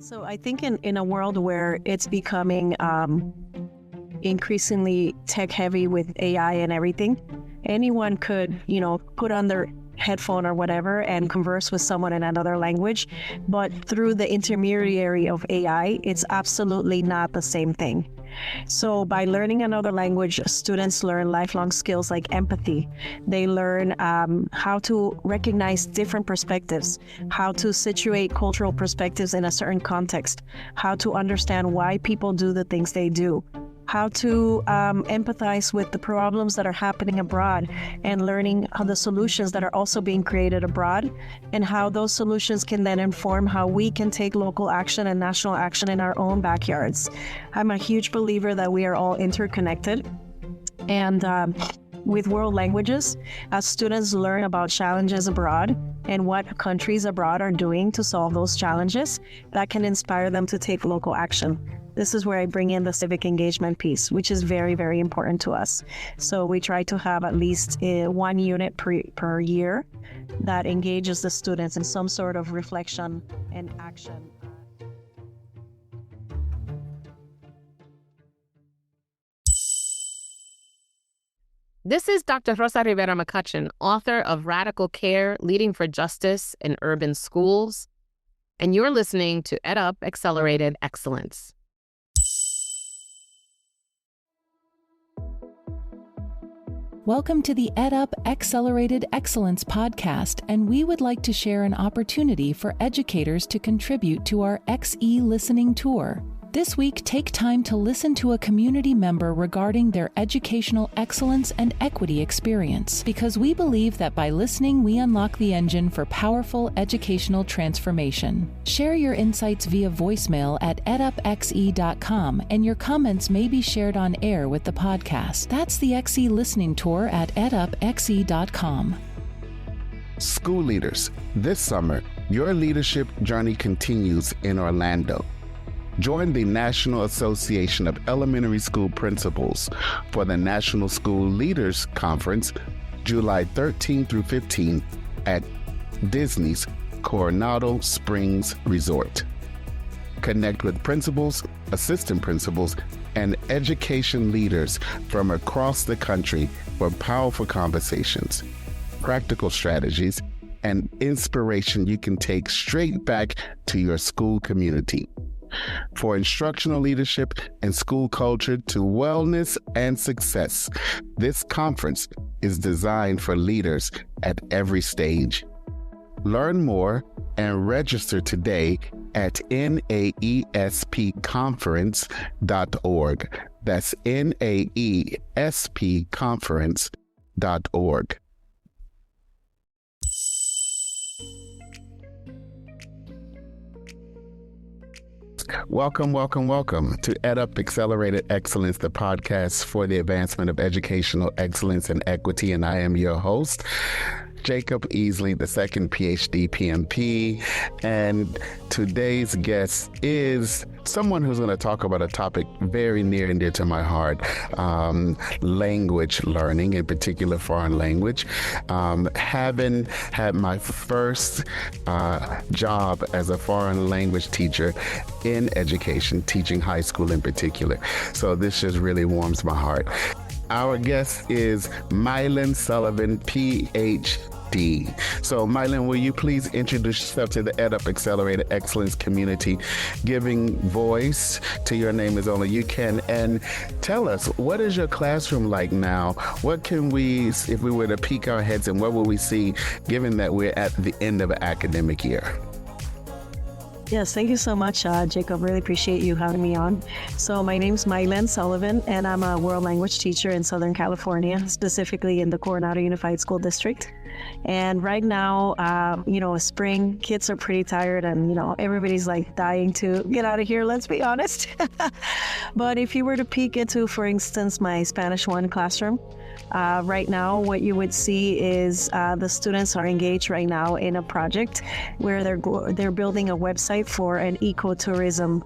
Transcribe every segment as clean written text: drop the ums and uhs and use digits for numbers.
So I think in a world where it's becoming increasingly tech heavy with AI and everything, anyone could, put on their headphone or whatever and converse with someone in another language. But through the intermediary of AI, it's absolutely not the same thing. So by learning another language, students learn lifelong skills like empathy. They learn how to recognize different perspectives, how to situate cultural perspectives in a certain context, how to understand why people do the things they do, how to empathize with the problems that are happening abroad, and learning how the solutions that are also being created abroad, and how those solutions can then inform how we can take local action and national action in our own backyards. I'm a huge believer that we are all interconnected. And with world languages, as students learn about challenges abroad and what countries abroad are doing to solve those challenges, that can inspire them to take local action. This is where I bring in the civic engagement piece, which is very, very important to us. So we try to have at least one unit per year that engages the students in some sort of reflection and action. This is Dr. Rosa Rivera McCutcheon, author of Radical Care, Leading for Justice in Urban Schools, and you're listening to EdUp Accelerated Excellence. Welcome to the EdUp Accelerated Excellence podcast, and we would like to share an opportunity for educators to contribute to our XE Listening Tour. This week, take time to listen to a community member regarding their educational excellence and equity experience, because we believe that by listening, we unlock the engine for powerful educational transformation. Share your insights via voicemail at edupxe.com, and your comments may be shared on air with the podcast. That's the XE Listening Tour at edupxe.com. School leaders, this summer, your leadership journey continues in Orlando. Join the National Association of Elementary School Principals for the National School Leaders Conference, July 13 through 15 at Disney's Coronado Springs Resort. Connect with principals, assistant principals, and education leaders from across the country for powerful conversations, practical strategies, and inspiration you can take straight back to your school community. For instructional leadership and school culture to wellness and success, this conference is designed for leaders at every stage. Learn more and register today at naespconference.org. That's naespconference.org. Welcome to EdUp Accelerated Excellence, the podcast for the advancement of educational excellence and equity. And I am your host, Jacob Easley, the second PhD PMP. And today's guest is someone who's going to talk about a topic very near and dear to my heart, language learning, in particular foreign language. Having had my first job as a foreign language teacher in education, teaching high school in particular. So this just really warms my heart. Our guest is Maylén Sullivan, PhD. So Maylén, will you please introduce yourself to the EdUp Accelerated Excellence community, giving voice to your name as only you can, and tell us, what is your classroom like now? What can we, if we were to peek our heads in, what will we see, given that we're at the end of an academic year? Yes, thank you so much, Jacob. Really appreciate you having me on. So my name's Maylén Sullivan, and I'm a world language teacher in Southern California, specifically in the Coronado Unified School District. And right now, spring, kids are pretty tired, and, everybody's like dying to get out of here, let's be honest. But if you were to peek into, for instance, my Spanish 1 classroom, right now, what you would see is the students are engaged right now in a project where they're building a website for an ecotourism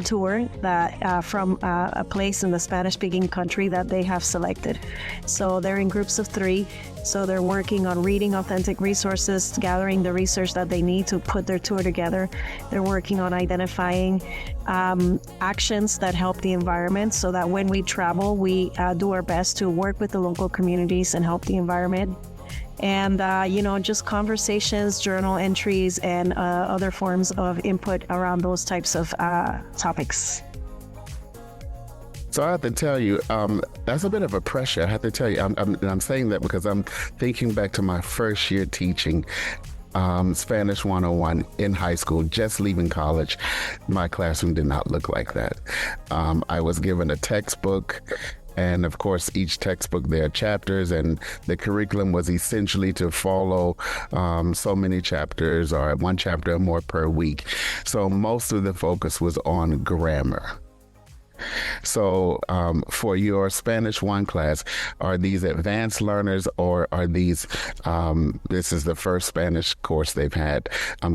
tour that from a place in the Spanish-speaking country that they have selected. So they're in groups of 3. So they're working on reading authentic resources, gathering the research that they need to put their tour together. They're working on identifying actions that help the environment so that when we travel, we do our best to work with the local communities and help the environment. And, just conversations, journal entries, and other forms of input around those types of topics. So I have to tell you, that's a bit of a pressure. I have to tell you, I'm saying that because I'm thinking back to my first year teaching Spanish 101 in high school, just leaving college. My classroom did not look like that. I was given a textbook. And of course, each textbook, there are chapters, and the curriculum was essentially to follow so many chapters or 1 chapter or more per week. So most of the focus was on grammar. So for your Spanish 1 class, are these advanced learners, or are these, this is the first Spanish course they've had,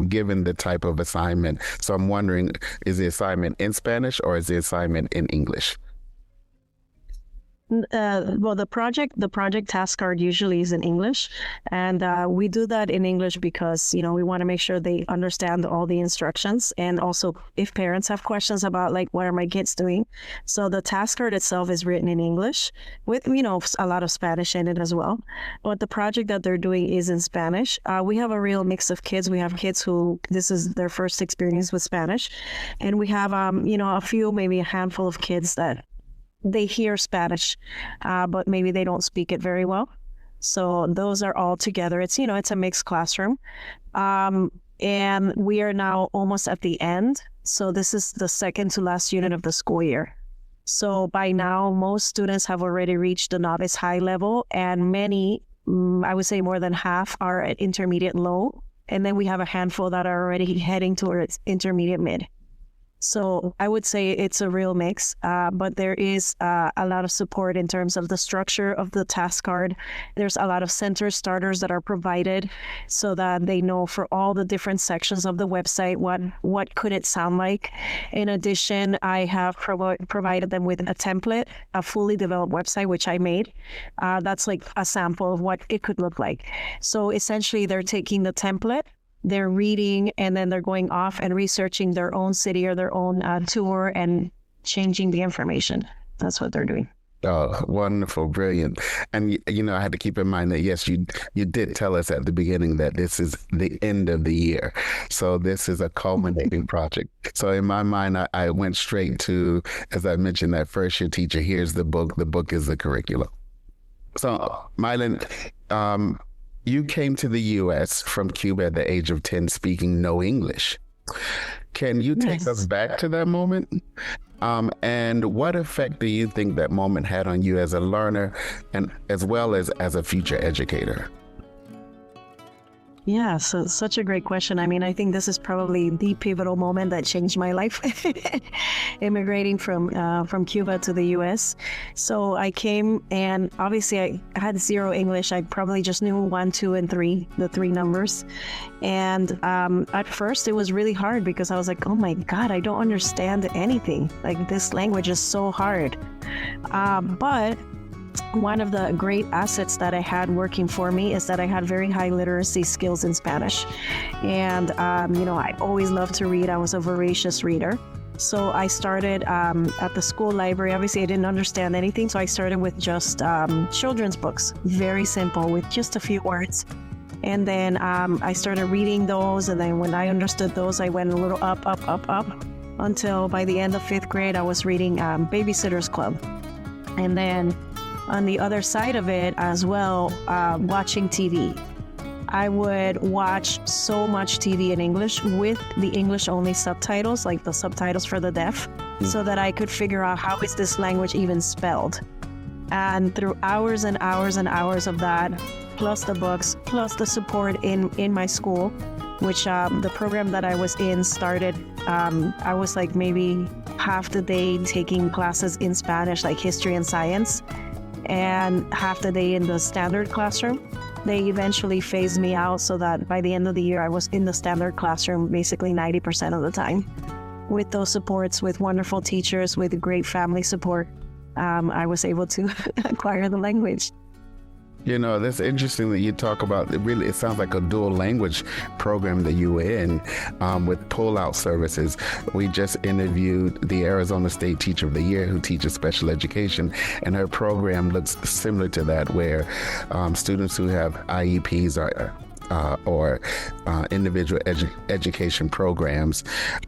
given the type of assignment? So I'm wondering, is the assignment in Spanish or is the assignment in English? Well, the project task card usually is in English, and we do that in English because, we want to make sure they understand all the instructions, and also if parents have questions about like, what are my kids doing? So the task card itself is written in English with, a lot of Spanish in it as well. But the project that they're doing is in Spanish. We have a real mix of kids. We have kids who this is their first experience with Spanish, and we have, a few, maybe a handful of kids that they hear Spanish, but maybe they don't speak it very well. So those are all together. It's, it's a mixed classroom. And we are now almost at the end. So this is the second to last unit of the school year. So by now, most students have already reached the novice high level, and many, I would say more than half, are at intermediate low. And then we have a handful that are already heading towards intermediate mid. So I would say it's a real mix, but there is a lot of support in terms of the structure of the task card. There's a lot of center starters that are provided so that they know for all the different sections of the website, what could it sound like. In addition, I have provided them with a template, a fully developed website, which I made. That's like a sample of what it could look like. So essentially, they're taking the template, they're reading, and then they're going off and researching their own city or their own tour and changing the information. That's what they're doing. Oh, wonderful, brilliant. And, I had to keep in mind that, yes, you did tell us at the beginning that this is the end of the year. So this is a culminating project. So in my mind, I went straight to, as I mentioned, that first year teacher, here's the book. The book is the curriculum. So, Maylén, you came to the U.S. from Cuba at the age of 10, speaking no English. Can you take us back to that moment? And what effect do you think that moment had on you as a learner and as well as a future educator? Yeah, so such a great question. I mean, I think this is probably the pivotal moment that changed my life, immigrating from Cuba to the U.S. So I came, and obviously I had 0 English. I probably just knew 1, 2, and 3, the 3 numbers. And at first it was really hard because I was like, oh my God, I don't understand anything. Like, this language is so hard. But one of the great assets that I had working for me is that I had very high literacy skills in Spanish. And, I always loved to read. I was a voracious reader. So I started at the school library. Obviously, I didn't understand anything. So I started with just children's books, very simple, with just a few words. And then I started reading those. And then when I understood those, I went a little up, until by the end of 5th grade, I was reading Babysitter's Club. And then on the other side of it as well, watching TV. I would watch so much TV in English with the English-only subtitles, like the subtitles for the deaf, so that I could figure out how is this language even spelled. And through hours and hours and hours of that, plus the books, plus the support in my school, which the program that I was in started, I was like maybe half the day taking classes in Spanish, like history and science, and half the day in the standard classroom. They eventually phased me out so that by the end of the year, I was in the standard classroom basically 90% of the time. with those supports, with wonderful teachers, with great family support, I was able to acquire the language. You know, that's interesting that you talk about, it sounds like a dual language program that you were in with pull-out services. We just interviewed the Arizona State Teacher of the Year who teaches special education, and her program looks similar to that, where students who have IEPs or individual education programs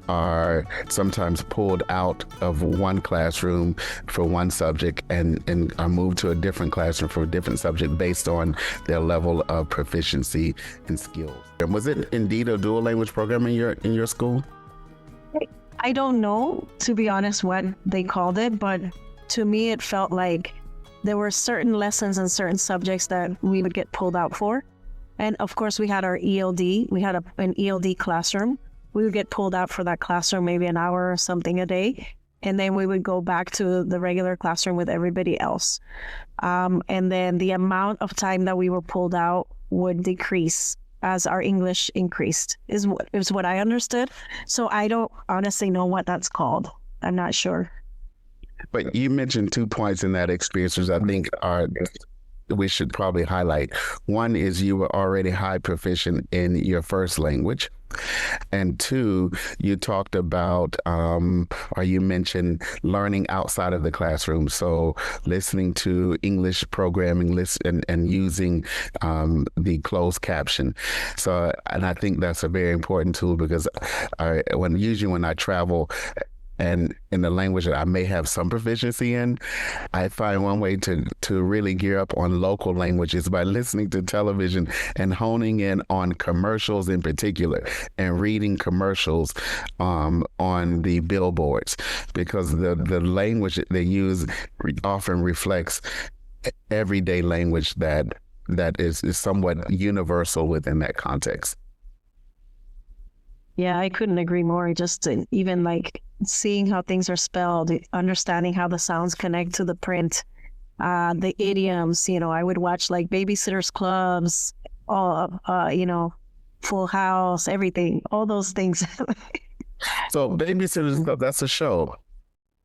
are sometimes pulled out of one classroom for one subject and are moved to a different classroom for a different subject based on their level of proficiency and skills. And was it indeed a dual language program in your school? I don't know, to be honest, what they called it, but to me it felt like there were certain lessons and certain subjects that we would get pulled out for. And of course, we had our ELD. We had an ELD classroom. We would get pulled out for that classroom maybe an hour or something a day. And then we would go back to the regular classroom with everybody else. And then the amount of time that we were pulled out would decrease as our English increased, is what I understood. So I don't honestly know what that's called. I'm not sure. But you mentioned 2 points in that experience, which I think we should probably highlight. One is you were already high proficient in your first language. And 2, you talked about, or you mentioned learning outside of the classroom. So listening to English programming and using the closed caption. So, and I think that's a very important tool because when I travel, and in the language that I may have some proficiency in, I find one way to really gear up on local languages by listening to television and honing in on commercials in particular and reading commercials on the billboards, because the language that they use often reflects everyday language that is somewhat universal within that context. Yeah, I couldn't agree more. Just even like seeing how things are spelled, understanding how the sounds connect to the print, the idioms. I would watch like Babysitters Clubs, Full House, everything, all those things. So Babysitters Club, that's a show.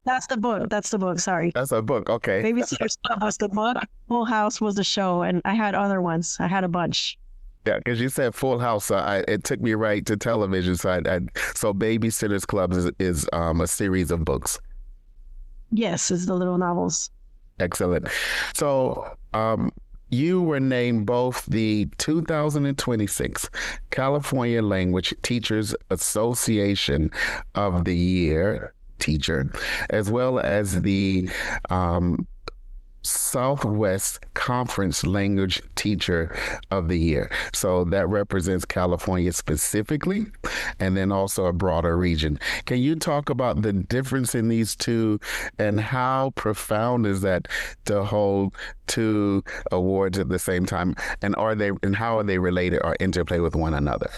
That's the book. Sorry. That's a book. Okay. Babysitters Club was the book. Full House was the show, and I had other ones. I had a bunch. Yeah, because you said Full House, it took me right to television. So Babysitter's Club is a series of books. Yes, it's the little novels. Excellent. So you were named both the 2026 California Language Teachers Association of the Year teacher, as well as the Southwest Conference Language Teacher of the Year. So that represents California specifically, and then also a broader region. Can you talk about the difference in these two, and how profound is that to hold 2 awards at the same time, and how are they related or interplay with one another?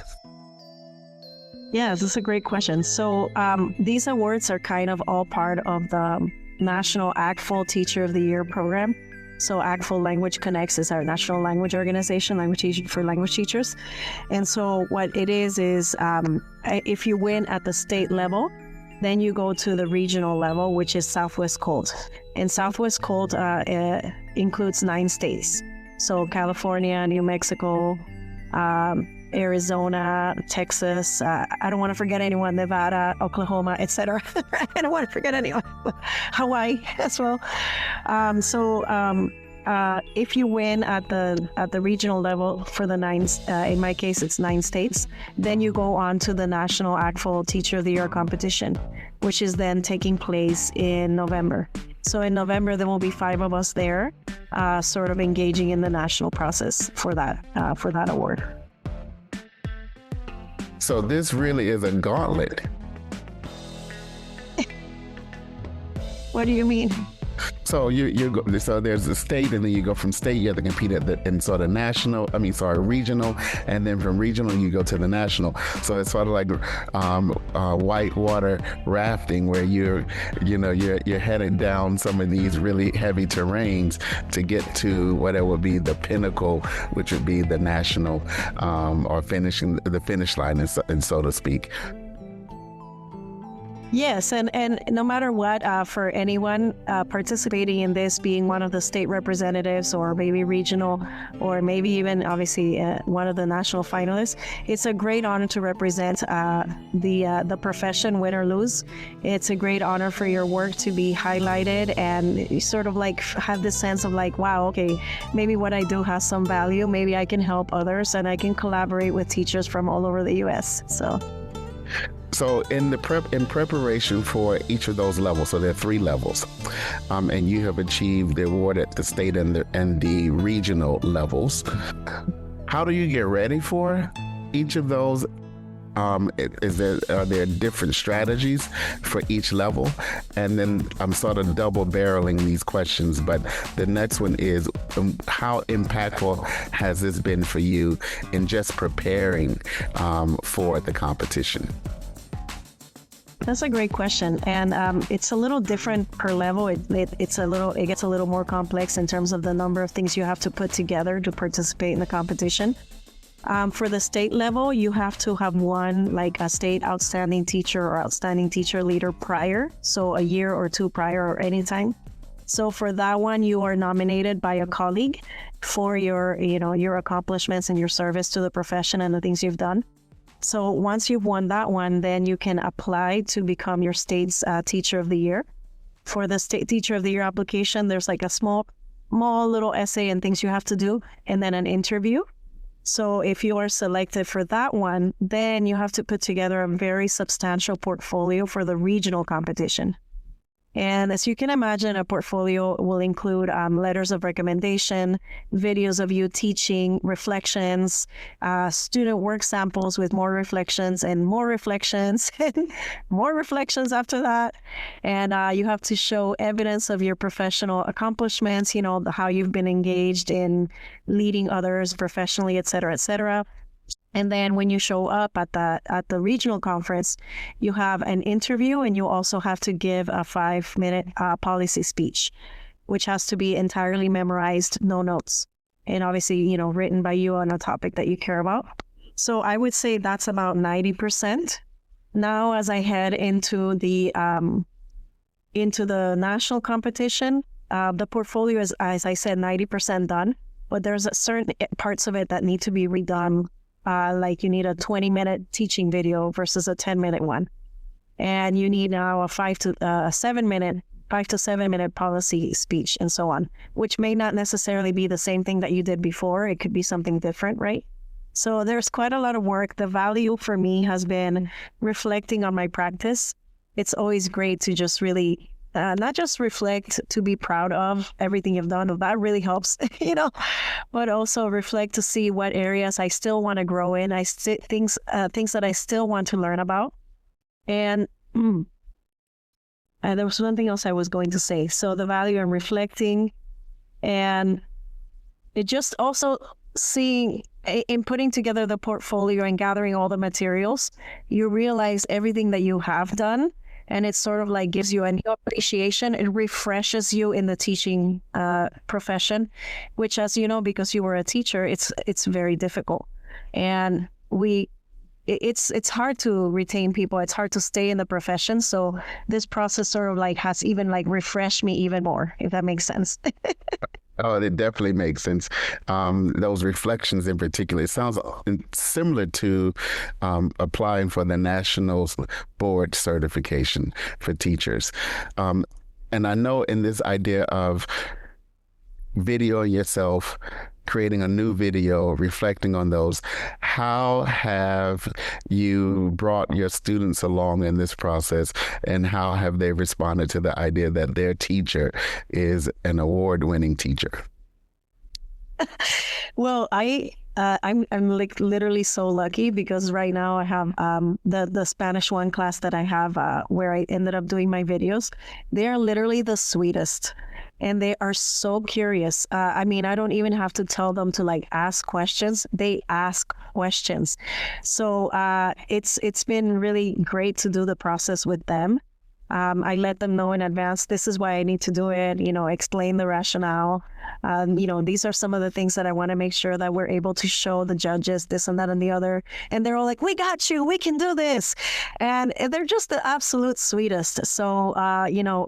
Yeah, this is a great question. So these awards are kind of all part of the National ACTFL Teacher of the Year program. So ACTFL Language Connects is our national language organization, language teaching for language teachers. And so what it is if you win at the state level, then you go to the regional level, which is Southwest COLT. And Southwest COLT includes 9 states. So California, New Mexico, Arizona, Texas, I don't want to forget anyone, Nevada, Oklahoma, etc. I don't want to forget anyone. Hawaii as well. If you win at the regional level for the 9, in my case, it's 9 states, then you go on to the National ACTFL Teacher of the Year competition, which is then taking place in November. So in November, there will be 5 of us there, sort of engaging in the national process for that award. So this really is a gauntlet. What do you mean? So so there's a state, and then you go from state, you have to compete in sort of regional, and then from regional you go to the national. So it's sort of like whitewater rafting, where you're headed down some of these really heavy terrains to get to whatever would be the pinnacle, which would be the national, or finishing the finish line, and so to speak. Yes, and no matter what, for anyone participating in this, being one of the state representatives or maybe regional or maybe even obviously one of the national finalists, it's a great honor to represent the profession, win or lose. It's a great honor for your work to be highlighted and you sort of like have this sense of like, wow, okay, maybe what I do has some value. Maybe I can help others and I can collaborate with teachers from all over the U.S. So in preparation for each of those levels, so there are 3 levels, and you have achieved the award at the state and the regional levels. How do you get ready for each of those? Are there different strategies for each level? And then I'm sort of double barreling these questions, but the next one is how impactful has this been for you in just preparing for the competition? That's a great question, and it's a little different per level. It gets a little more complex in terms of the number of things you have to put together to participate in the competition. For the state level, you have to have won like a state outstanding teacher or outstanding teacher leader prior, so a year or 2 prior or any time. So for that one, you are nominated by a colleague for your accomplishments and your service to the profession and the things you've done. So once you've won that one, then you can apply to become your state's Teacher of the Year. For the State Teacher of the Year application, there's like a small little essay and things you have to do, and then an interview. So if you are selected for that one, then you have to put together a very substantial portfolio for the regional competition. And as you can imagine, a portfolio will include letters of recommendation, videos of you teaching, reflections, student work samples with more reflections and more reflections, more reflections after that. And you have to show evidence of your professional accomplishments, how you've been engaged in leading others professionally, et cetera, et cetera. And then when you show up at the regional conference, you have an interview and you also have to give a 5-minute policy speech, which has to be entirely memorized, no notes. And obviously, written by you on a topic that you care about. So I would say that's about 90%. Now, as I head into the national competition, the portfolio is, as I said, 90% done, but there's certain parts of it that need to be redone. Like you need a 20-minute teaching video versus a 10-minute one. And you need now a 5 to 7 minute policy speech and so on, which may not necessarily be the same thing that you did before. It could be something different, right? So there's quite a lot of work. The value for me has been reflecting on my practice. It's always great to just really not just reflect to be proud of everything you've done. That really helps, but also reflect to see what areas I still want to grow in. Things that I still want to learn about. And there was something else I was going to say. So the value in reflecting, and it just also seeing in putting together the portfolio and gathering all the materials, you realize everything that you have done. And it sort of like gives you a new appreciation. It refreshes you in the teaching profession, which, as you know, because you were a teacher, it's very difficult. And it's hard to retain people. It's hard to stay in the profession. So this process sort of like has even like refreshed me even more, if that makes sense. Oh, it definitely makes sense. Those reflections in particular, it sounds similar to applying for the National Board certification for teachers. And I know in this idea of videoing yourself, creating a new video, reflecting on those, how have you brought your students along in this process, and how have they responded to the idea that their teacher is an award-winning teacher? Well, I'm like literally so lucky because right now I have the Spanish 1 class that I have where I ended up doing my videos. They are literally the sweetest. And they are so curious. I don't even have to tell them to like ask questions. They ask questions. So it's been really great to do the process with them. I let them know in advance, this is why I need to do it, explain the rationale. These are some of the things that I want to make sure that we're able to show the judges, this and that and the other. And they're all like, we got you, we can do this. And they're just the absolute sweetest. So,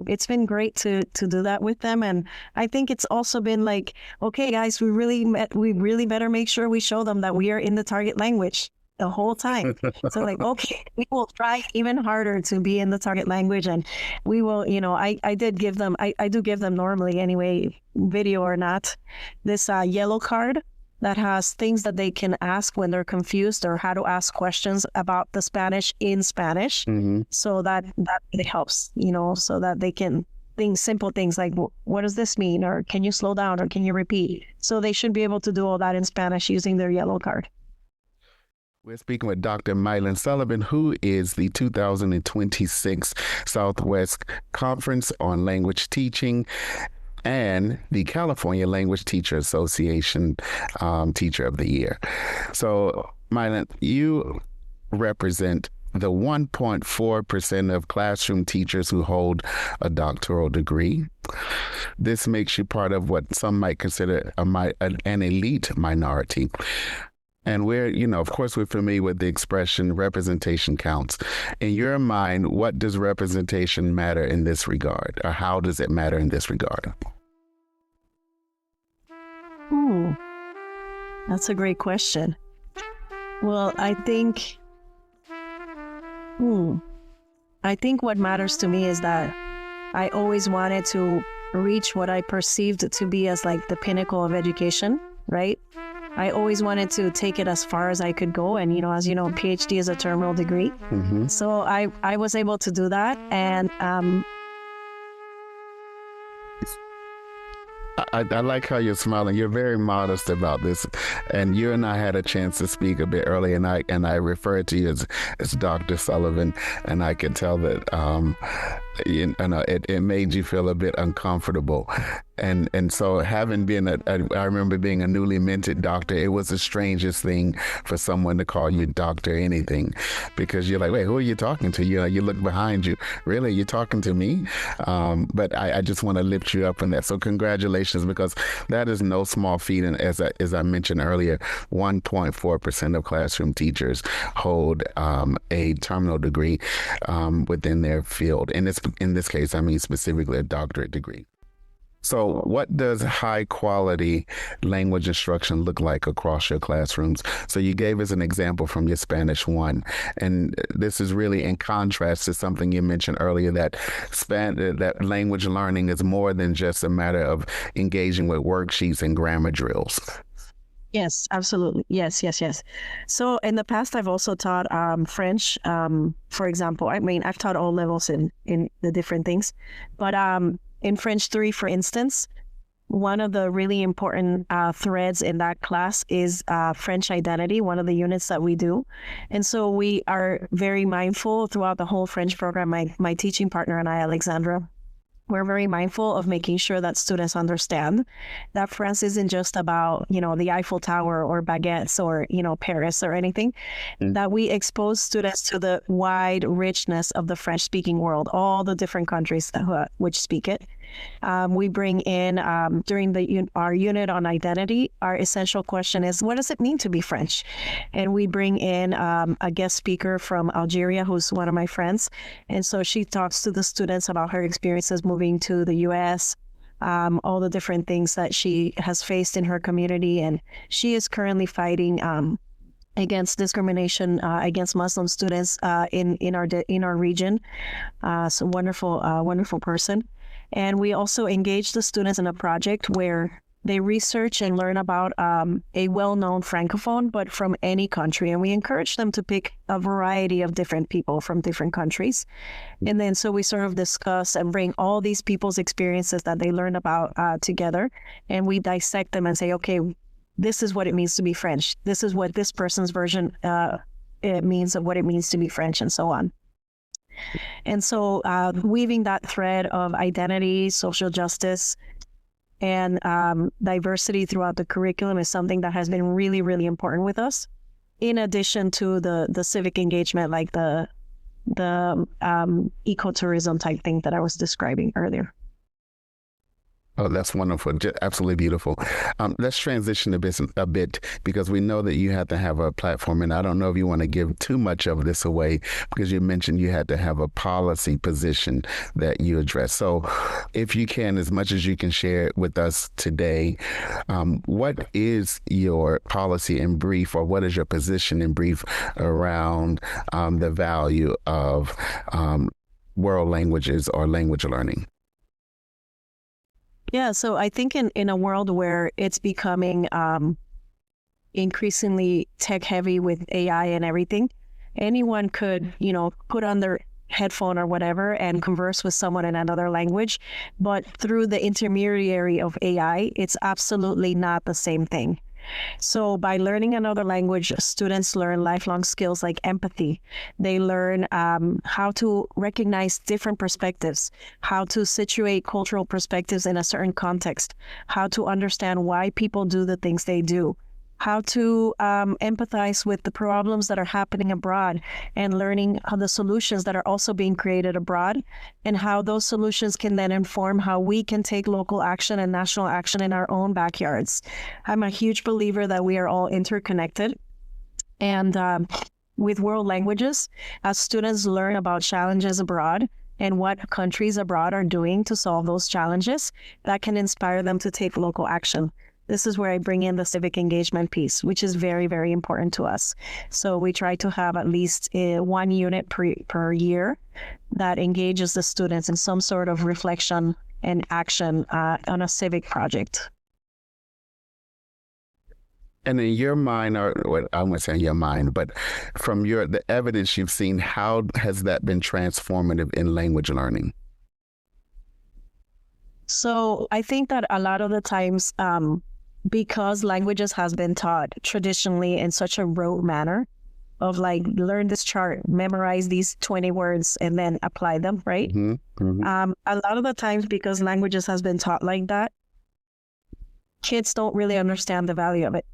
it's been great to do that with them. And I think it's also been like, okay, guys, we really better make sure we show them that we are in the target language the whole time. So like, okay, we will try even harder to be in the target language, and we will, I do give them normally anyway, video or not, this yellow card that has things that they can ask when they're confused or how to ask questions about the Spanish in Spanish. So that really helps, so that they can simple things like, what does this mean? Or can you slow down? Or can you repeat? So they should be able to do all that in Spanish using their yellow card. We're speaking with Dr. Maylén Sullivan, who is the 2026 Southwest Conference on Language Teaching and the California Language Teacher Association Teacher of the Year. So, Maylén, you represent the 1.4% of classroom teachers who hold a doctoral degree. This makes you part of what some might consider an elite minority. And we're, of course, we're familiar with the expression representation counts. In your mind, what does representation matter in this regard? Or how does it matter in this regard? That's a great question. Well, I think what matters to me is that I always wanted to reach what I perceived to be as like the pinnacle of education, right? I always wanted to take it as far as I could go. And, as you know, PhD is a terminal degree. So I was able to do that. And I like how you're smiling. You're very modest about this. And you and I had a chance to speak a bit earlier, and I referred to you as Dr. Sullivan. And I could tell that it made you feel a bit uncomfortable. And so having been I remember being a newly minted doctor, it was the strangest thing for someone to call you doctor anything, because you're like, wait, who are you talking to? You look behind you. Really? You're talking to me? But I just want to lift you up in that. So congratulations, because that is no small feat. And as I mentioned earlier, 1.4% of classroom teachers hold a terminal degree within their field. And in this case, I mean specifically a doctorate degree. So what does high quality language instruction look like across your classrooms? So you gave us an example from your Spanish 1, and this is really in contrast to something you mentioned earlier, that language learning is more than just a matter of engaging with worksheets and grammar drills. Yes, absolutely. Yes. So in the past, I've also taught French, for example. I mean, I've taught all levels in the different things, but in French 3, for instance, one of the really important threads in that class is French identity, one of the units that we do. And so we are very mindful throughout the whole French program. My teaching partner and I, Alexandra, we're very mindful of making sure that students understand that France isn't just about, the Eiffel Tower or baguettes or, Paris or anything, that we expose students to the wide richness of the French-speaking world, all the different countries which speak it. We bring in, during our unit on identity, our essential question is, what does it mean to be French? And we bring in a guest speaker from Algeria, who's one of my friends. And so she talks to the students about her experiences moving to the U.S., all the different things that she has faced in her community. And she is currently fighting against discrimination against Muslim students in our region. So wonderful person. And we also engage the students in a project where they research and learn about a well-known Francophone, but from any country. And we encourage them to pick a variety of different people from different countries. And then so we sort of discuss and bring all these people's experiences that they learn about together. And we dissect them and say, okay, this is what it means to be French. This is what this person's version it means of what it means to be French, and so on. And so weaving that thread of identity, social justice, and diversity throughout the curriculum is something that has been really, really important with us, in addition to the civic engagement, like the ecotourism type thing that I was describing earlier. Oh, that's wonderful. Absolutely beautiful. Let's transition a bit because we know that you have to have a platform, and I don't know if you want to give too much of this away because you mentioned you had to have a policy position that you address. So if you can, as much as you can share with us today, what is your policy in brief, or what is your position in brief around the value of world languages or language learning? Yeah, so I think in a world where it's becoming increasingly tech heavy with AI and everything, anyone could, put on their headphone or whatever and converse with someone in another language. But through the intermediary of AI, it's absolutely not the same thing. So by learning another language, students learn lifelong skills like empathy. They learn how to recognize different perspectives, how to situate cultural perspectives in a certain context, how to understand why people do the things they do, how to empathize with the problems that are happening abroad, and learning how the solutions that are also being created abroad, and how those solutions can then inform how we can take local action and national action in our own backyards. I'm a huge believer that we are all interconnected. And with world languages, as students learn about challenges abroad and what countries abroad are doing to solve those challenges, that can inspire them to take local action. This is where I bring in the civic engagement piece, which is very, very important to us. So we try to have at least 1 unit per year that engages the students in some sort of reflection and action on a civic project. And in your mind, or I won't say in your mind, but from the evidence you've seen, how has that been transformative in language learning? So I think that a lot of the times, because languages has been taught traditionally in such a rote manner of like, learn this chart, memorize these 20 words, and then apply them, right? Mm-hmm. Mm-hmm. A lot of the times, because languages has been taught like that, kids don't really understand the value of it.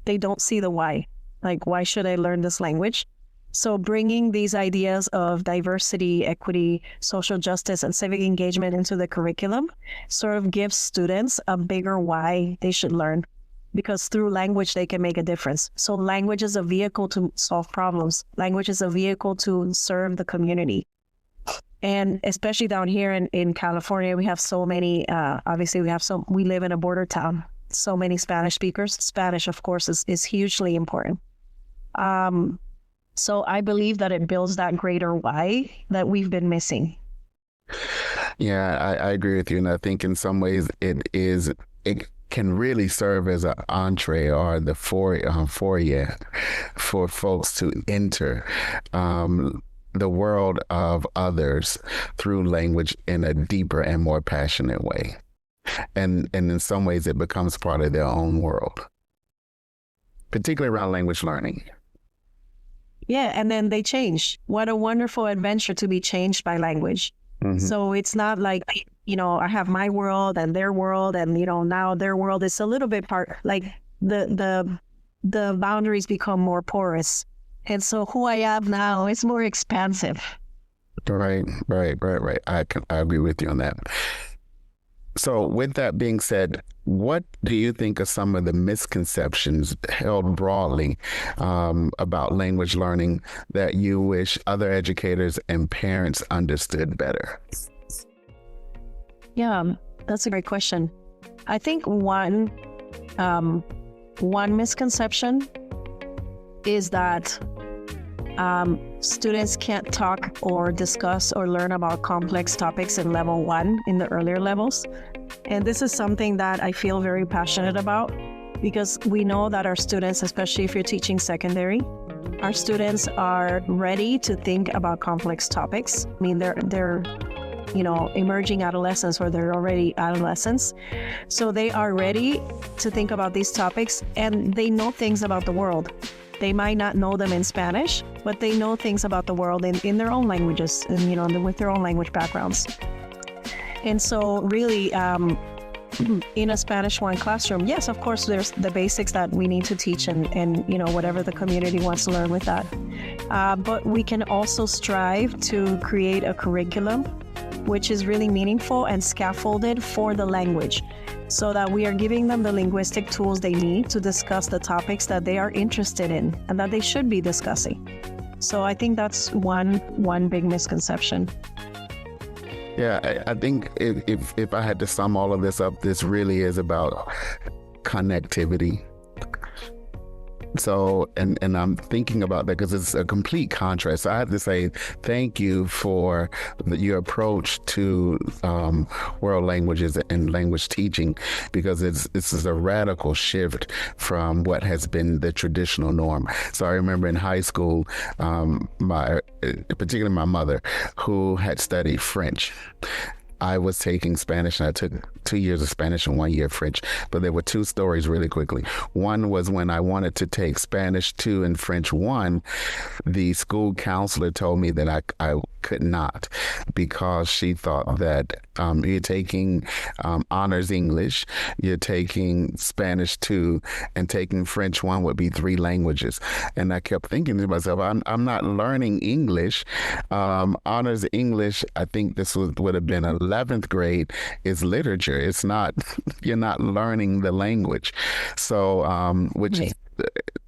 They don't see the why. Like, why should I learn this language? So bringing these ideas of diversity, equity, social justice, and civic engagement into the curriculum sort of gives students a bigger why they should learn, because through language, they can make a difference. So language is a vehicle to solve problems. Language is a vehicle to serve the community. And especially down here in California, we have so many, we live in a border town, so many Spanish speakers. Spanish, of course, is hugely important. So I believe that it builds that greater why that we've been missing. Yeah, I agree with you. And I think in some ways it can really serve as an entree or the foyer for folks to enter the world of others through language in a deeper and more passionate way. And in some ways it becomes part of their own world, particularly around language learning. Yeah, and then they change. What a wonderful adventure to be changed by language. Mm-hmm. So it's not like, I have my world and their world, and, now their world is a little bit like the boundaries become more porous. And so who I am now is more expansive. Right. I agree with you on that. So with that being said, what do you think are some of the misconceptions held broadly about language learning that you wish other educators and parents understood better? Yeah, that's a great question. I think one misconception is that students can't talk or discuss or learn about complex topics in level 1 in the earlier levels. And this is something that I feel very passionate about, because we know that our students, especially if you're teaching secondary, our students are ready to think about complex topics. I mean, they're emerging adolescents, or they're already adolescents. So they are ready to think about these topics, and they know things about the world. They might not know them in Spanish, but they know things about the world in their own languages, and with their own language backgrounds. And so really, in a Spanish 1 classroom, yes, of course, there's the basics that we need to teach and whatever the community wants to learn with that. But we can also strive to create a curriculum which is really meaningful and scaffolded for the language, so that we are giving them the linguistic tools they need to discuss the topics that they are interested in and that they should be discussing. So I think that's one big misconception. Yeah, I think if I had to sum all of this up, this really is about connectivity. So, and I'm thinking about that because it's a complete contrast. So I have to say thank you for your approach to world languages and language teaching, because this is a radical shift from what has been the traditional norm. So I remember in high school, particularly my mother, who had studied French. I was taking Spanish, and I took 2 years of Spanish and 1 year of French. But there were two stories really quickly. One was when I wanted to take Spanish 2 and French 1, the school counselor told me that I could not, because she thought that you're taking honors English, you're taking Spanish 2, and taking French 1 would be 3 languages. And I kept thinking to myself, I'm not learning English. Honors English, I think this would have been 11th grade, is literature. It's not, you're not learning the language. So,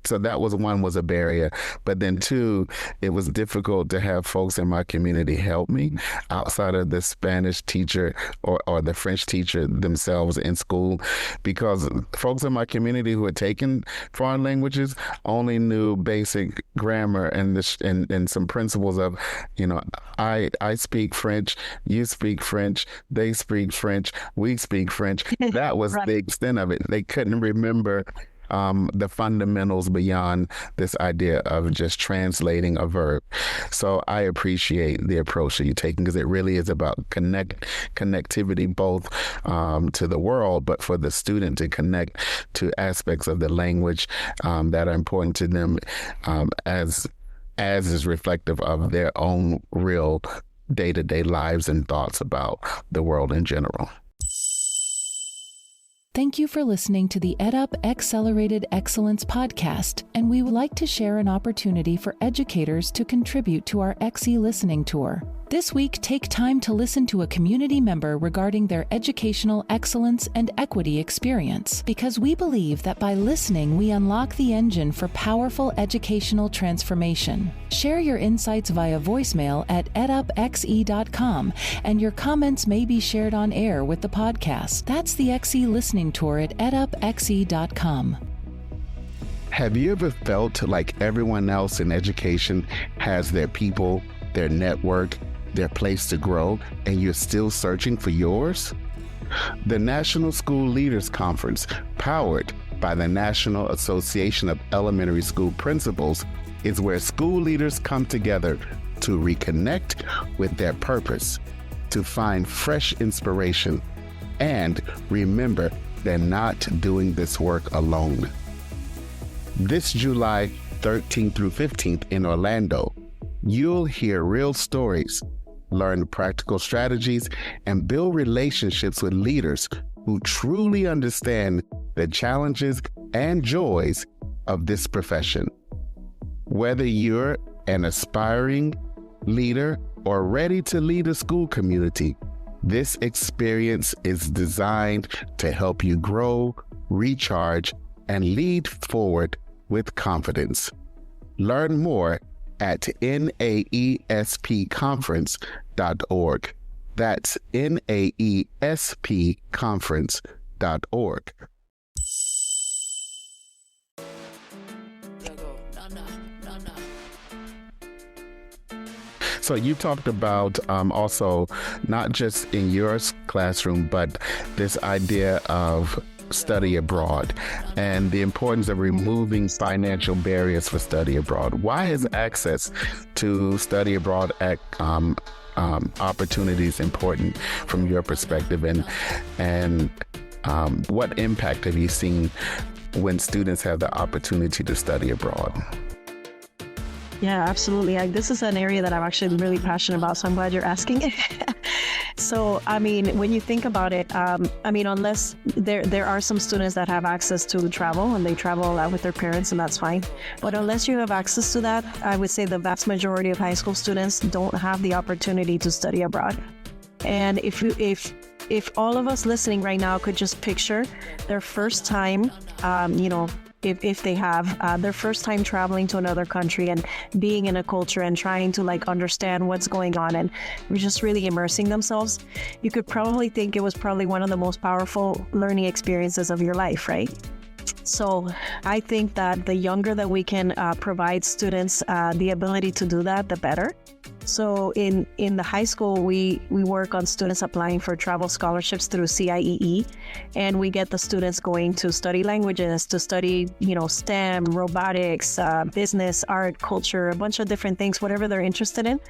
so that was a barrier. But then 2, it was difficult to have folks in my community help me outside of the Spanish teacher or the French teacher themselves in school, because folks in my community who had taken foreign languages only knew basic grammar and some principles of, I speak French, you speak French, they speak French, we speak French. That was Right. the extent of it. They couldn't remember the fundamentals beyond this idea of just translating a verb. So I appreciate the approach that you're taking, because it really is about connectivity, both to the world, but for the student to connect to aspects of the language that are important to them, as is reflective of their own real day-to-day lives and thoughts about the world in general. Thank you for listening to the EdUp Accelerated Excellence podcast, and we would like to share an opportunity for educators to contribute to our XE listening tour. This week, take time to listen to a community member regarding their educational excellence and equity experience, because we believe that by listening, we unlock the engine for powerful educational transformation. Share your insights via voicemail at edupxe.com, and your comments may be shared on air with the podcast. That's the XE listening tour at edupxe.com. Have you ever felt like everyone else in education has their people, their network, their place to grow, and you're still searching for yours? The National School Leaders Conference, powered by the National Association of Elementary School Principals, is where school leaders come together to reconnect with their purpose, to find fresh inspiration, and remember they're not doing this work alone. This July 13th through 15th in Orlando, you'll hear real stories, learn practical strategies, and build relationships with leaders who truly understand the challenges and joys of this profession. Whether you're an aspiring leader or ready to lead a school community, this experience is designed to help you grow, recharge, and lead forward with confidence. Learn more at naespconference.org. That's naespconference.org. So you talked about also not just in your classroom, but this idea of study abroad and the importance of removing financial barriers for study abroad. Why is access to study abroad opportunities important from your perspective, and what impact have you seen when students have the opportunity to study abroad? Yeah, absolutely. This is an area that I'm actually really passionate about, so I'm glad you're asking. So, I mean, when you think about it, unless there are some students that have access to travel and they travel a lot with their parents, and that's fine. But unless you have access to that, I would say the vast majority of high school students don't have the opportunity to study abroad. And if all of us listening right now could just picture their first time, if they have their first time traveling to another country and being in a culture and trying to understand what's going on and just really immersing themselves, you could probably think it was probably one of the most powerful learning experiences of your life, right? So I think that the younger that we can provide students the ability to do that, the better. So in the high school, we work on students applying for travel scholarships through CIEE, and we get the students going to study languages, to study, STEM, robotics, business, art, culture, a bunch of different things, whatever they're interested in.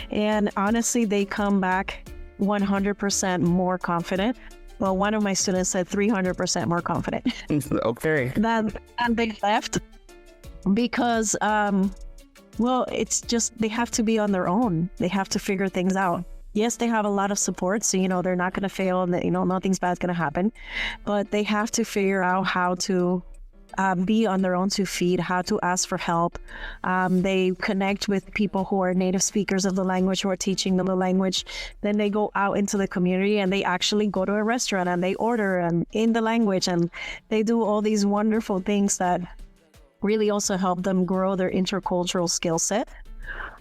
And honestly, they come back 100% more confident. Well, one of my students said 300% more confident. Okay. than they left because, it's just they have to be on their own. They have to figure things out. Yes, they have a lot of support, so, they're not going to fail and, nothing's bad's going to happen. But they have to figure out how to be on their own 2 feet, how to ask for help. They connect with people who are native speakers of the language, who are teaching them the language. Then they go out into the community and they actually go to a restaurant and they order and in the language, and they do all these wonderful things that really also help them grow their intercultural skill set.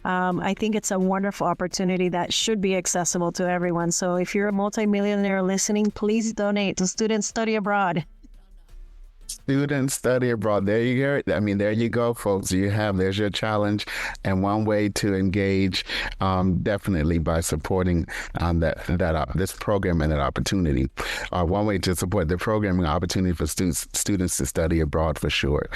I think it's a wonderful opportunity that should be accessible to everyone. So if you're a multimillionaire listening, please donate to Students Study Abroad. Students study abroad. There you go. There you go, folks. There's your challenge, and one way to engage, definitely by supporting this program and that opportunity. One way to support the programming opportunity for students to study abroad, for sure.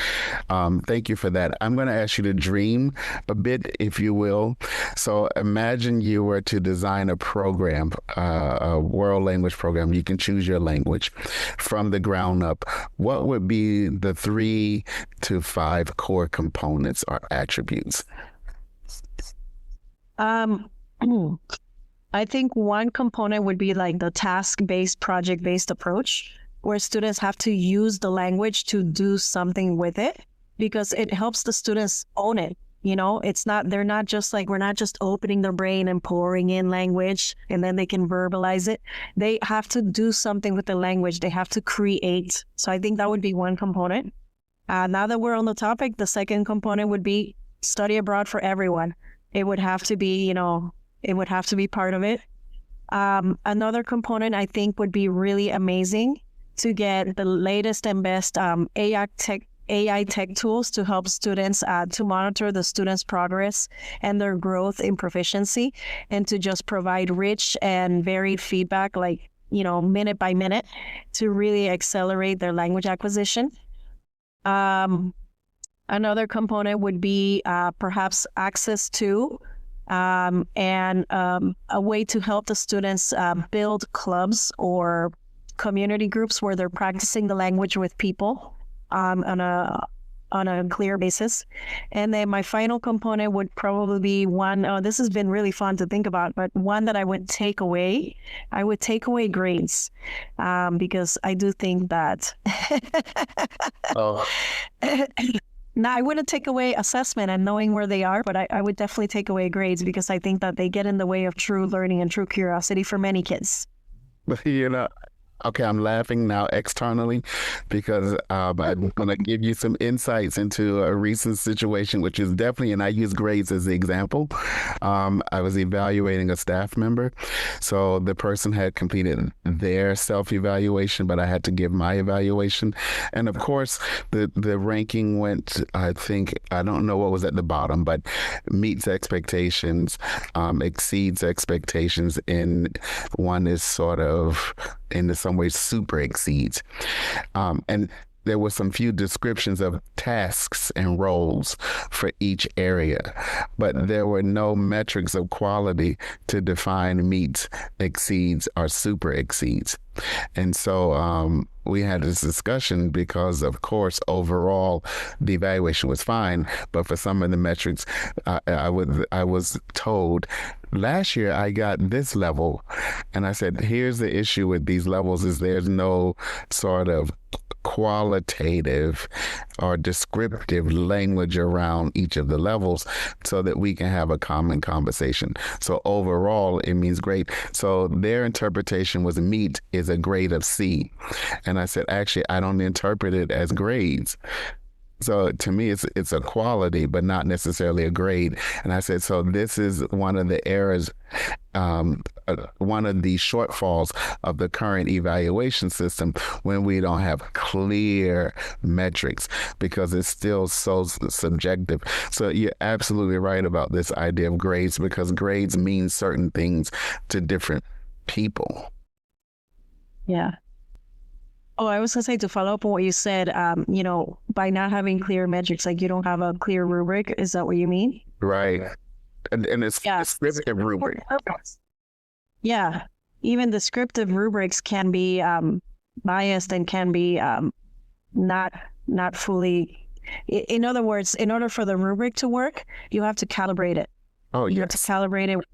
Thank you for that. I'm going to ask you to dream a bit, if you will. So imagine you were to design a program, a world language program. You can choose your language from the ground up. What would be the 3 to 5 core components or attributes? I think one component would be the task-based, project-based approach, where students have to use the language to do something with it, because it helps the students own it. They're not just we're not just opening their brain and pouring in language and then they can verbalize it. They have to do something with the language. They have to create. So I think that would be one component. Now that we're on the topic, the second component would be study abroad for everyone. It would have to be, it would have to be part of it. Another component I think would be really amazing to get the latest and best AI tech tools to help students to monitor the students' progress and their growth in proficiency, and to just provide rich and varied feedback, minute by minute, to really accelerate their language acquisition. Another component would be perhaps access to and a way to help the students build clubs or community groups where they're practicing the language with people on a clear basis. And then my final component would probably be this has been really fun to think about, but one that I would take away grades, because I do think that now I wouldn't take away assessment and knowing where they are, but I would definitely take away grades, because I think that they get in the way of true learning and true curiosity for many kids. Okay, I'm laughing now externally because I'm going to give you some insights into a recent situation, which is definitely, and I use grades as the example. I was evaluating a staff member. So the person had completed their self-evaluation, but I had to give my evaluation. And of course, the ranking went, I don't know what was at the bottom, but meets expectations, exceeds expectations, and one is sort of in some ways super exceeds. And there were some few descriptions of tasks and roles for each area, but there were no metrics of quality to define meets, exceeds, or super exceeds. And so we had this discussion because, of course, overall, the evaluation was fine. But for some of the metrics, I was told, last year I got this level. And I said, here's the issue with these levels is there's no sort of qualitative or descriptive language around each of the levels so that we can have a common conversation. So overall, it means great. So their interpretation was meet is a grade of C. And I said, actually, I don't interpret it as grades. So to me, it's a quality, but not necessarily a grade. And I said, so this is one of the errors, one of the shortfalls of the current evaluation system when we don't have clear metrics, because it's still so subjective. So you're absolutely right about this idea of grades, because grades mean certain things to different people. Yeah. Oh, I was going to say, to follow up on what you said, by not having clear metrics, like you don't have a clear rubric. Is that what you mean? Right. And it's descriptive rubric. Yeah. Even descriptive rubrics can be biased and can be not fully. In other words, in order for the rubric to work, you have to calibrate it. Oh, you have to calibrate it with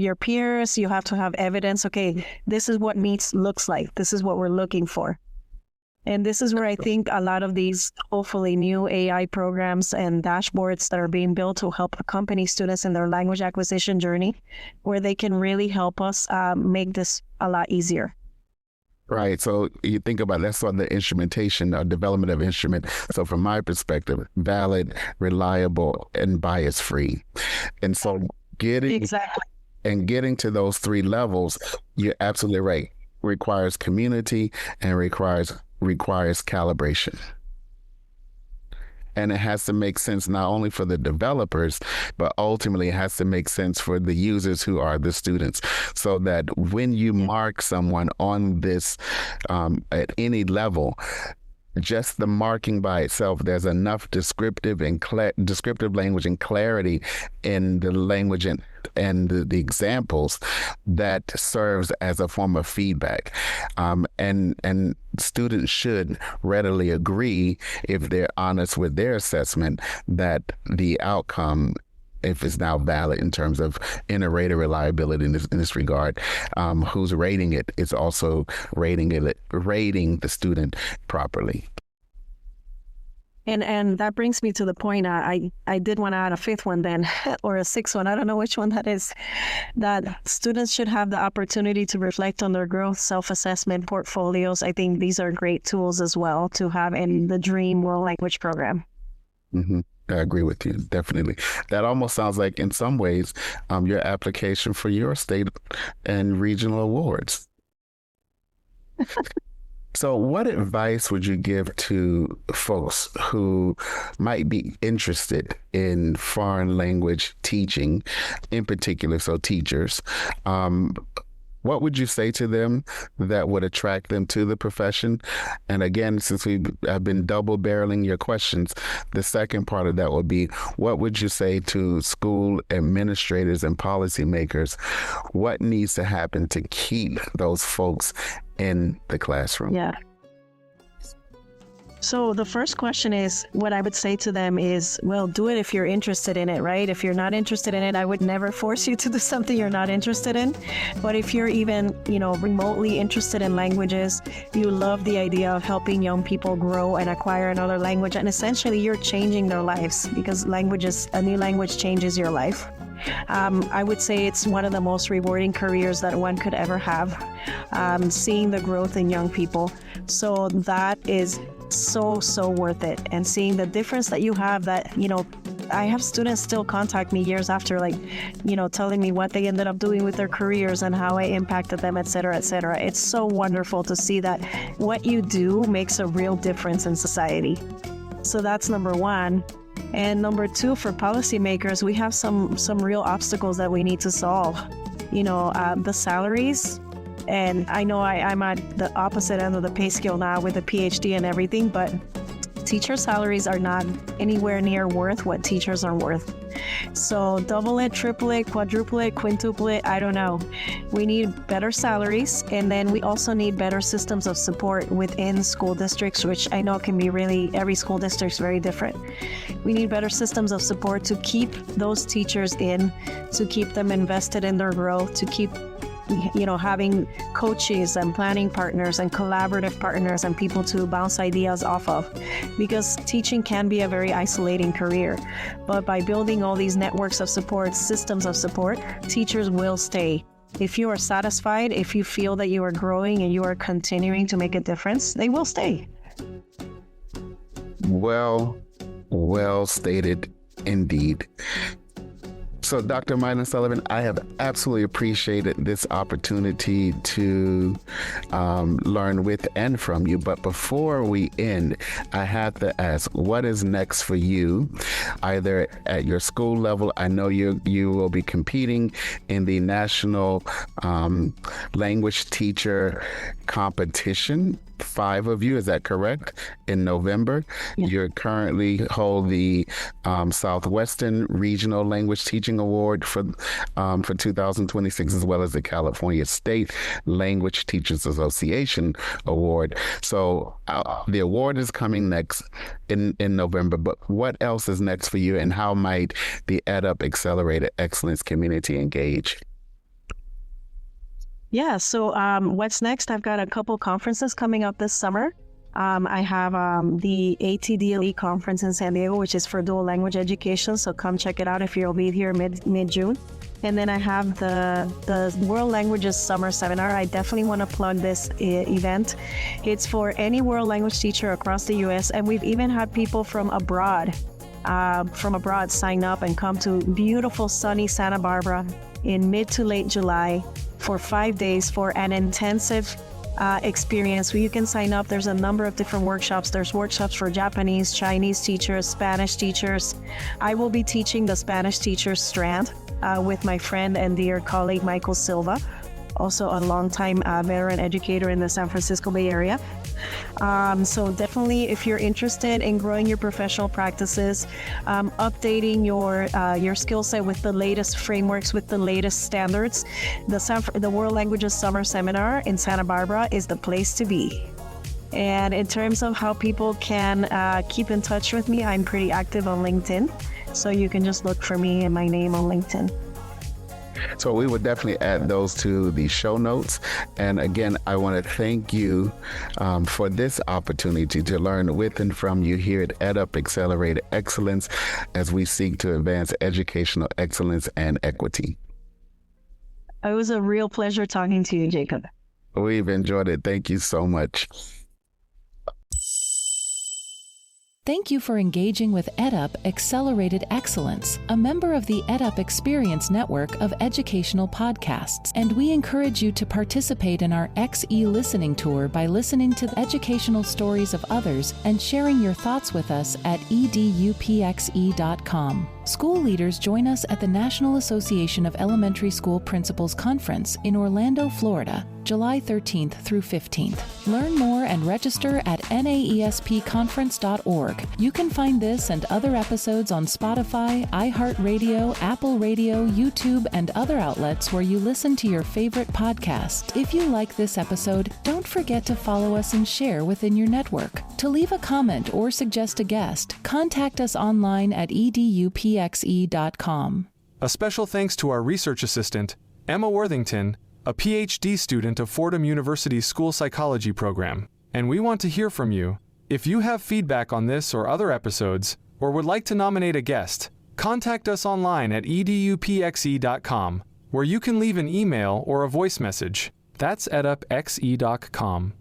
your peers. You have to have evidence. Okay, this is what meets looks like. This is what we're looking for. And this is where I think a lot of these hopefully new AI programs and dashboards that are being built to help accompany students in their language acquisition journey, where they can really help us make this a lot easier. Right. So you think about that's on the instrumentation or development of instrument. So from my perspective, valid, reliable, and bias free. And so getting to those three levels, you're absolutely right, requires community and requires calibration. And it has to make sense not only for the developers, but ultimately it has to make sense for the users who are the students, so that when you mark someone on this at any level, just the marking by itself, there's enough descriptive language and clarity in the language and the examples that serves as a form of feedback. And students should readily agree, if they're honest with their assessment, that the outcome, if it's now valid in terms of inter-rater reliability in this regard, who's rating it is also rating the student properly. And that brings me to the point, I did want to add a fifth one then, or a sixth one, I don't know which one that is, that students should have the opportunity to reflect on their growth, self-assessment, portfolios. I think these are great tools as well to have in the Dream World Language Program. Mm-hmm. I agree with you, definitely. That almost sounds like, in some ways, your application for your state and regional awards. So what advice would you give to folks who might be interested in foreign language teaching, in particular, so teachers? What would you say to them that would attract them to the profession? And again, since I've been double barreling your questions, the second part of that would be, what would you say to school administrators and policymakers? What needs to happen to keep those folks in the classroom? Yeah. So the first question is, what I would say to them is, well, do it if you're interested in it, right? If you're not interested in it, I would never force you to do something you're not interested in. But if you're even, remotely interested in languages, you love the idea of helping young people grow and acquire another language, and essentially you're changing their lives, because a new language changes your life. I would say it's one of the most rewarding careers that one could ever have, seeing the growth in young people. So that is so worth it. And seeing the difference that you have, that, I have students still contact me years after, telling me what they ended up doing with their careers and how I impacted them, et cetera, et cetera. It's so wonderful to see that what you do makes a real difference in society. So that's number one. And number two, for policymakers, we have some real obstacles that we need to solve. The salaries, And I know I'm at the opposite end of the pay scale now with a PhD and everything, but teacher salaries are not anywhere near worth what teachers are worth. So double it, triple it, quadruple it, quintuple it, I don't know. We need better salaries, and then we also need better systems of support within school districts, which I know can be really, every school district is very different. We need better systems of support to keep those teachers in, to keep them invested in their growth, to keep having coaches and planning partners and collaborative partners and people to bounce ideas off of, because teaching can be a very isolating career. But by building all these networks of support, systems of support, teachers will stay. If you are satisfied, if you feel that you are growing and you are continuing to make a difference, they will stay. Well stated indeed. So, Dr. Maylén Sullivan, I have absolutely appreciated this opportunity to learn with and from you. But before we end, I have to ask, what is next for you, either at your school level? I know you will be competing in the National Language Teacher Competition. 5 of you, is that correct? In November, yeah. You currently hold the Southwestern Regional Language Teaching Award for 2026, as well as the California State Language Teachers Association Award. So the award is coming next in November, but what else is next for you, and how might the EdUp Accelerated Excellence community engage? Yeah, so what's next? I've got a couple conferences coming up this summer. I have the ATDLE conference in San Diego, which is for dual language education. So come check it out if you'll be here mid-June. And then I have the World Languages Summer Seminar. I definitely want to plug this event. It's for any world language teacher across the U.S. And we've even had people from abroad sign up and come to beautiful sunny Santa Barbara in mid to late July for 5 days for an intensive experience where you can sign up. There's a number of different workshops. There's workshops for Japanese, Chinese teachers, Spanish teachers. I will be teaching the Spanish teachers strand with my friend and dear colleague, Michael Silva, also a longtime veteran educator in the San Francisco Bay Area. So definitely, if you're interested in growing your professional practices, updating your skill set with the latest frameworks, with the latest standards, the World Languages Summer Seminar in Santa Barbara is the place to be. And in terms of how people can keep in touch with me, I'm pretty active on LinkedIn. So you can just look for me and my name on LinkedIn. So we would definitely add those to the show notes. And again, I want to thank you for this opportunity to learn with and from you here at EdUp Accelerated Excellence as we seek to advance educational excellence and equity. It was a real pleasure talking to you, Jacob. We've enjoyed it. Thank you so much. Thank you for engaging with EdUp Accelerated Excellence, a member of the EdUp Experience network of educational podcasts. And we encourage you to participate in our XE listening tour by listening to the educational stories of others and sharing your thoughts with us at edupxe.com. School leaders join us at the National Association of Elementary School Principals Conference in Orlando, Florida, July 13th through 15th. Learn more and register at naespconference.org. You can find this and other episodes on Spotify, iHeartRadio, Apple Radio, YouTube, and other outlets where you listen to your favorite podcast. If you like this episode, don't forget to follow us and share within your network. To leave a comment or suggest a guest, contact us online at edupxe.com. A special thanks to our research assistant, Emma Worthington, a PhD student of Fordham University's School Psychology program. And we want to hear from you. If you have feedback on this or other episodes, or would like to nominate a guest, contact us online at edupxe.com, where you can leave an email or a voice message. That's edupxe.com.